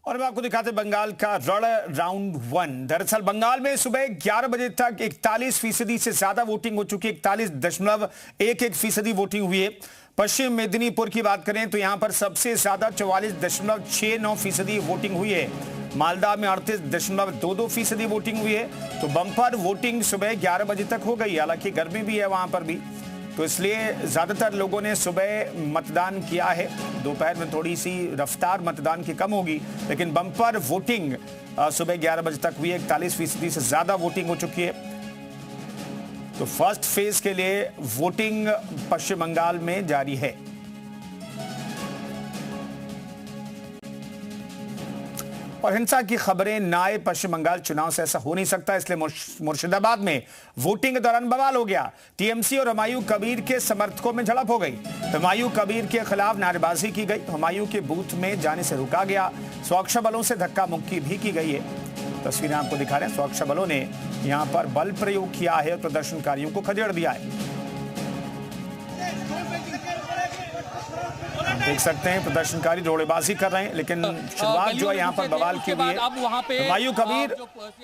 और मैं आपको दिखाते बंगाल का रण राउंड 1। दरअसल बंगाल में सुबह 11 बजे तक 41% से ज्यादा वोटिंग हो चुकी है। 41.11% वोटिंग हुई है। पश्चिम मेदिनीपुर की बात करें तो यहां पर सबसे ज्यादा 44.69% वोटिंग हुई है। मालदा में 38.22% वोटिंग हुई है। तो बम्पर वोटिंग सुबह 11 बजे तक हो गई। हालांकि गर्मी भी है वहां पर भी, तो इसलिए ज्यादातर लोगों ने सुबह मतदान किया है। दोपहर में थोड़ी सी रफ्तार मतदान की कम होगी, लेकिन बम्पर वोटिंग सुबह 11 बजे तक हुई है। 41% से ज्यादा वोटिंग हो चुकी है। तो फर्स्ट फेज के लिए वोटिंग पश्चिम बंगाल में जारी है। और हिंसा की खबरें ना आए। पश्चिम बंगाल चुनाव से ऐसा हो नहीं सकता, इसलिए मुर्शिदाबाद में वोटिंग के दौरान बवाल हो गया। टीएमसी और हुमायूं कबीर के समर्थकों में झड़प हो गई। हुमायूं कबीर के खिलाफ नारेबाजी की गई। हुमायूं के बूथ में जाने से रोका गया। सुरक्षा बलों से धक्का मुक्की भी की गई है। तस्वीरें आपको दिखा रहे हैं। सुरक्षा बलों ने यहां पर बल प्रयोग किया है और प्रदर्शनकारियों को खदेड़ दिया है। देख सकते हैं प्रदर्शनकारी रोड़ेबाजी कर रहे हैं, लेकिन शुरुआत जो है यहाँ पर बवाल की हुई है। हुमायूं कबीर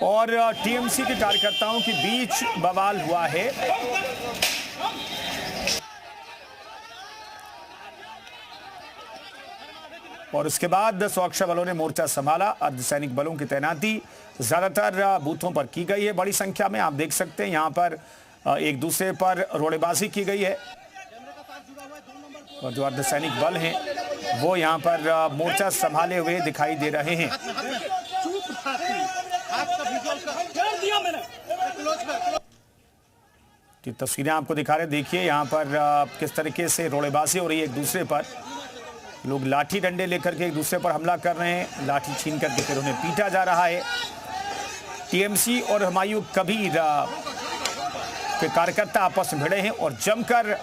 और टीएमसी के कार्यकर्ताओं के बीच बवाल हुआ है। और उसके बाद सुरक्षा बलों ने मोर्चा संभाला। अर्धसैनिक बलों की तैनाती ज्यादातर बूथों पर की गई है। बड़ी संख्या में आप देख सकते हैं यहाँ पर एक दूसरे पर रोड़ेबाजी की गई है। और जो अर्धसैनिक बल हैं वो यहाँ पर मोर्चा संभाले हुए दिखाई दे रहे हैं। तस्वीरें आपको दिखा रहे, देखिए यहाँ पर किस तरीके से रोड़ेबाजी हो रही है एक दूसरे पर। लोग लाठी डंडे लेकर के एक दूसरे पर हमला कर रहे हैं। लाठी छीन करके फिर उन्हें पीटा जा रहा है। टीएमसी और हुमायूं कबीर के कार्यकर्ता आपस में भिड़े हैं और जमकर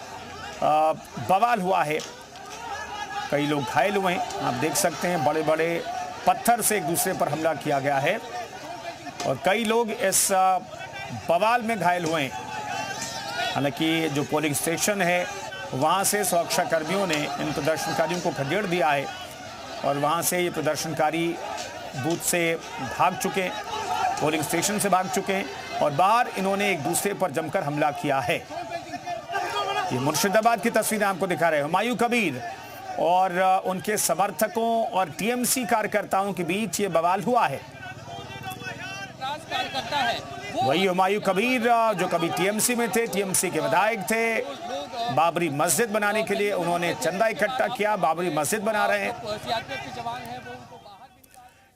बवाल हुआ है। कई लोग घायल हुए हैं। आप देख सकते हैं बड़े बड़े पत्थर से एक दूसरे पर हमला किया गया है और कई लोग इस बवाल में घायल हुए हैं। हालांकि जो पोलिंग स्टेशन है वहां से सुरक्षा कर्मियों ने इन प्रदर्शनकारियों को खदेड़ दिया है और वहां से ये प्रदर्शनकारी बूथ से भाग चुके हैं, पोलिंग स्टेशन से भाग चुके हैं और बाहर इन्होंने एक दूसरे पर जमकर हमला किया है। ये मुर्शिदाबाद की तस्वीरें आपको दिखा रहे हैं। हुमायूं कबीर और उनके समर्थकों और टीएमसी कार्यकर्ताओं के बीच ये बवाल हुआ है। वही हुमायूं कबीर जो कभी टीएमसी में थे, टीएमसी के विधायक थे। बाबरी मस्जिद बनाने के लिए उन्होंने चंदा इकट्ठा किया, बाबरी मस्जिद बना रहे हैं।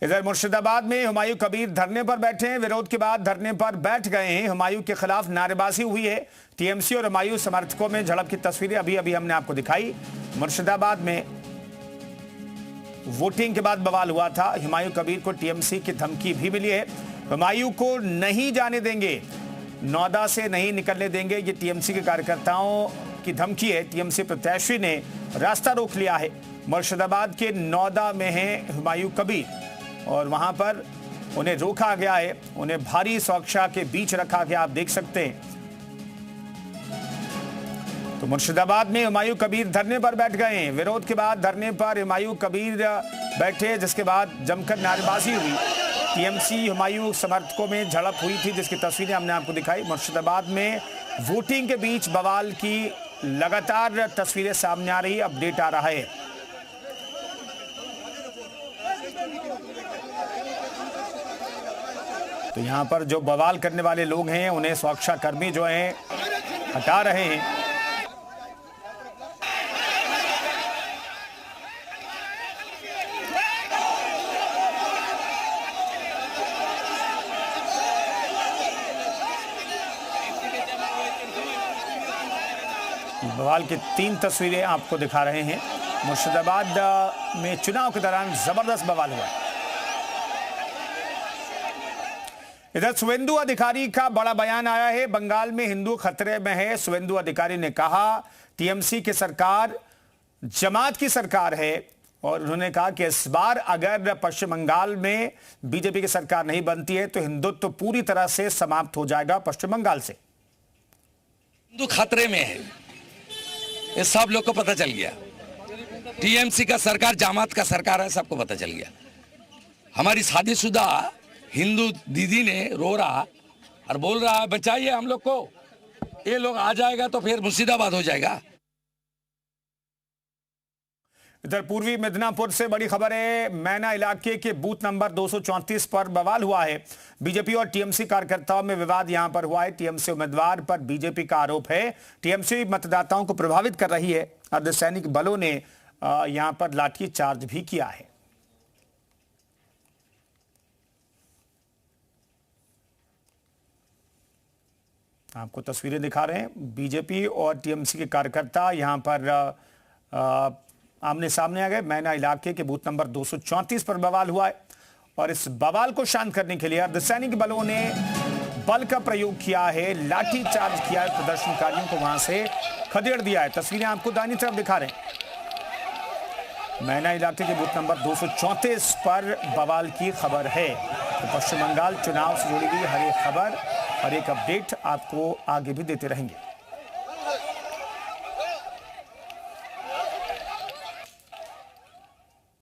इधर मुर्शिदाबाद में हुमायूं कबीर धरने पर बैठे हैं। विरोध के बाद धरने पर बैठ गए हैं। हुमायूं के खिलाफ नारेबाजी हुई है। टीएमसी और हुमायूं समर्थकों में झड़प की तस्वीरें अभी अभी हमने आपको दिखाई। मुर्शिदाबाद में वोटिंग के बाद बवाल हुआ था। हुमायूं कबीर को टीएमसी की धमकी भी मिली है। हुमायूं को नहीं जाने देंगे, नौदा से नहीं निकलने देंगे, ये टीएमसी के कार्यकर्ताओं की धमकी है। टीएमसी प्रत्याशी ने रास्ता रोक लिया है। मुर्शिदाबाद के नौदा में है हुमायूं कबीर और वहां पर उन्हें रोका गया है। उन्हें भारी सुरक्षा के बीच रखा गया, आप देख सकते हैं। तो मुर्शिदाबाद में हुमायूं कबीर धरने पर बैठ गए हैं। विरोध के बाद धरने पर हुमायूं कबीर बैठे, जिसके बाद जमकर नारेबाजी हुई। टीएमसी हुमायूं समर्थकों में झड़प हुई थी, जिसकी तस्वीरें हमने आपको दिखाई। मुर्शिदाबाद में वोटिंग के बीच बवाल की लगातार तस्वीरें सामने आ रही, अपडेट आ रहा है। तो यहाँ पर जो बवाल करने वाले लोग हैं उन्हें सुरक्षा कर्मी जो हैं हटा रहे हैं। बवाल की 3 तस्वीरें आपको दिखा रहे हैं। मुर्शिदाबाद में चुनाव के दौरान जबरदस्त बवाल हुआ। इधर शुवेंदु अधिकारी का बड़ा बयान आया है। बंगाल में हिंदू खतरे में है। शुवेंदु अधिकारी ने कहा टीएमसी की सरकार जमात की सरकार है और उन्होंने कहा कि इस बार अगर पश्चिम बंगाल में बीजेपी की सरकार नहीं बनती है तो हिंदुत्व तो पूरी तरह से समाप्त हो जाएगा पश्चिम बंगाल से। हिंदू खतरे में है, ये सब लोग को पता चल गया। टीएमसी का सरकार जमात का सरकार है, सबको पता चल गया। हमारी शादीशुदा हिंदू दीदी ने रो रहा और बोल रहा है बचाइए हम लोग को, ये लोग आ जाएगा तो फिर मुर्शिदाबाद हो जाएगा। इधर पूर्वी मिदनापुर से बड़ी खबर है। मैना इलाके के बूथ नंबर 234 पर बवाल हुआ है। बीजेपी और टीएमसी कार्यकर्ताओं में विवाद यहां पर हुआ है। टीएमसी उम्मीदवार पर बीजेपी का आरोप है टीएमसी मतदाताओं को प्रभावित कर रही है। अर्धसैनिक बलों ने यहां पर लाठी चार्ज भी किया है। आपको तस्वीरें दिखा रहे हैं। बीजेपी और टीएमसी के कार्यकर्ता यहां पर आमने सामने आ गए। मैना इलाके के बूथ नंबर 234 पर बवाल हुआ है और इस बवाल को शांत करने के लिए अर्धसैनिक बलों ने बल का प्रयोग किया है, लाठी चार्ज किया है, प्रदर्शनकारियों को वहां से खदेड़ दिया है। तस्वीरें आपको दाहिनी तरफ दिखा रहे हैं। मैना इलाके के बूथ नंबर 234 पर बवाल की खबर है। तो पश्चिम बंगाल चुनाव से जुड़ी हुई हर एक खबर, हर एक अपडेट आपको आगे भी देते रहेंगे।